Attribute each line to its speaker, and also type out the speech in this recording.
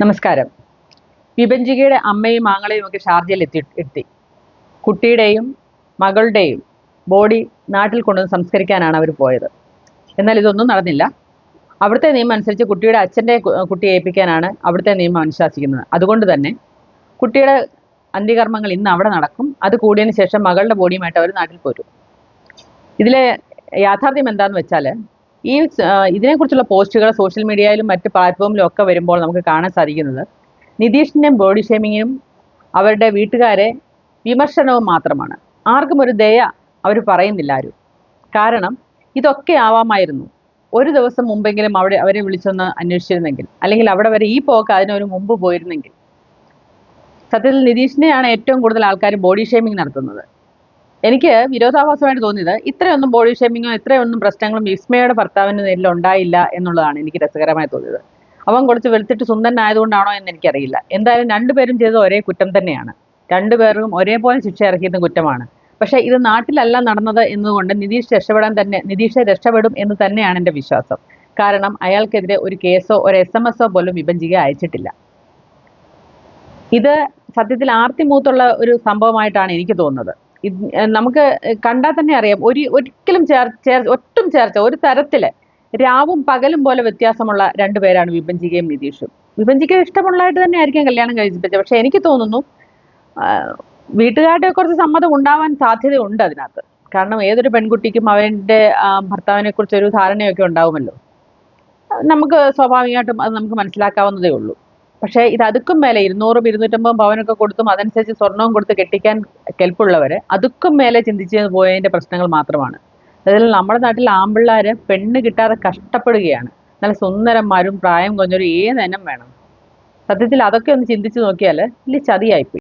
Speaker 1: നമസ്കാരം. വിഭജികയുടെ അമ്മയും ആങ്ങളെയും ഒക്കെ ഷാർജയിൽ എത്തി. കുട്ടിയുടെയും മകളുടെയും ബോഡി നാട്ടിൽ കൊണ്ടുവന്ന് സംസ്കരിക്കാനാണ് അവർ പോയത്. എന്നാൽ ഇതൊന്നും നടന്നില്ല. അവിടുത്തെ നിയമം അനുസരിച്ച് കുട്ടിയുടെ അച്ഛൻ്റെ കുട്ടിയെ ഏൽപ്പിക്കാനാണ് അവിടുത്തെ നിയമം അനുശാസിക്കുന്നത്. അതുകൊണ്ട് തന്നെ കുട്ടിയുടെ അന്ത്യകർമ്മങ്ങൾ ഇന്ന് അവിടെ നടക്കും. അത് കൂടിയതിന് ശേഷം മകളുടെ ബോഡിയുമായിട്ട് അവർ നാട്ടിൽ പോരും. ഇതിലെ യാഥാർത്ഥ്യം എന്താണെന്ന് വെച്ചാൽ, ഇതിനെക്കുറിച്ചുള്ള പോസ്റ്റുകൾ സോഷ്യൽ മീഡിയയിലും മറ്റ് പ്ലാറ്റ്ഫോമിലും ഒക്കെ വരുമ്പോൾ നമുക്ക് കാണാൻ സാധിക്കുന്നത് നിതീഷിൻ്റെയും ബോഡി ഷേമിങ്ങും അവരുടെ വീട്ടുകാരെ വിമർശനവും മാത്രമാണ്. ആർക്കും ഒരു ദയ അവർ പറയുന്നില്ല ആരും. കാരണം ഇതൊക്കെ ആവാമായിരുന്നു. ഒരു ദിവസം മുമ്പെങ്കിലും അവരെ വിളിച്ചൊന്ന് അന്വേഷിച്ചിരുന്നെങ്കിൽ, അല്ലെങ്കിൽ അവിടെ വരെ ഈ പോക്ക് അതിനൊരു മുമ്പ് പോയിരുന്നെങ്കിൽ. സത്യത്തിൽ നിതീഷിനെയാണ് ഏറ്റവും കൂടുതൽ ആൾക്കാർ ബോഡി ഷേമിങ് നടത്തുന്നത്. എനിക്ക് വിരോധാഭാസമായിട്ട് തോന്നിയത് ഇത്രയൊന്നും ബോഡി ഷേമിങ്ങോ ഇത്രയൊന്നും പ്രശ്നങ്ങളും വിസ്മയുടെ ഭർത്താവിൻ്റെ നേരിൽ ഉണ്ടായില്ല എന്നുള്ളതാണ് എനിക്ക് രസകരമായി തോന്നിയത്. അവൻ കുറച്ച് വെളുത്തിട്ട് സുന്ദരനായതുകൊണ്ടാണോ എന്ന് എനിക്കറിയില്ല. എന്തായാലും രണ്ടുപേരും ചെയ്തത് ഒരേ കുറ്റം തന്നെയാണ്. രണ്ടുപേർക്കും ഒരേപോലെ ശിക്ഷ ഇറക്കിയത് കുറ്റമാണ്. പക്ഷേ ഇത് നാട്ടിലല്ല നടന്നത് എന്നുകൊണ്ട് നിതീഷ് രക്ഷപ്പെടും എന്ന് തന്നെയാണ് എൻ്റെ വിശ്വാസം. കാരണം അയാൾക്കെതിരെ ഒരു കേസോ ഒരു SMS പോലും വിഭജിക അയച്ചിട്ടില്ല. ഇത് സത്യത്തിൽ ആർത്തിമൂത്തുള്ള ഒരു സംഭവമായിട്ടാണ് എനിക്ക് തോന്നുന്നത്. നമുക്ക് കണ്ടാൽ തന്നെ അറിയാം, ഒരിക്കലും ഒട്ടും ചേർച്ച ഒരു തരത്തില് രാവും പകലും പോലെ വ്യത്യാസമുള്ള രണ്ടുപേരാണ് വിഭജികയും നിതീഷും. വിഭജിക ഇഷ്ടമുള്ളതായിട്ട് തന്നെ ആയിരിക്കും കല്യാണം കഴിപ്പിച്ചത്. പക്ഷെ എനിക്ക് തോന്നുന്നു വീട്ടുകാരുടെ കുറച്ച് സമ്മതം ഉണ്ടാവാൻ സാധ്യതയുണ്ട് അതിനകത്ത്. കാരണം ഏതൊരു പെൺകുട്ടിക്കും അവൻ്റെ ഭർത്താവിനെ കുറിച്ച് ഒരു ധാരണയൊക്കെ ഉണ്ടാവുമല്ലോ. നമുക്ക് സ്വാഭാവികമായിട്ടും അത് നമുക്ക് മനസ്സിലാക്കാവുന്നതേ ഉള്ളൂ. പക്ഷേ ഇത് അതുക്കും മേലെ 200 250 പവനൊക്കെ കൊടുത്തും അതനുസരിച്ച് സ്വർണവും കൊടുത്ത് കെട്ടിക്കാൻ കെൽപ്പുള്ളവർ അതുക്കും മേലെ ചിന്തിച്ച് പോയതിൻ്റെ പ്രശ്നങ്ങൾ മാത്രമാണ്. അതിൽ നമ്മുടെ നാട്ടിൽ ആമ്പിള്ളേർ പെണ്ണ് കിട്ടാതെ കഷ്ടപ്പെടുകയാണ്. നല്ല സുന്ദരന്മാരും പ്രായം കുറഞ്ഞൊരു ഏതെനം വേണം. സത്യത്തിൽ അതൊക്കെ ഒന്ന് ചിന്തിച്ച് നോക്കിയാൽ വലിയ ചതിയായിപ്പോയി.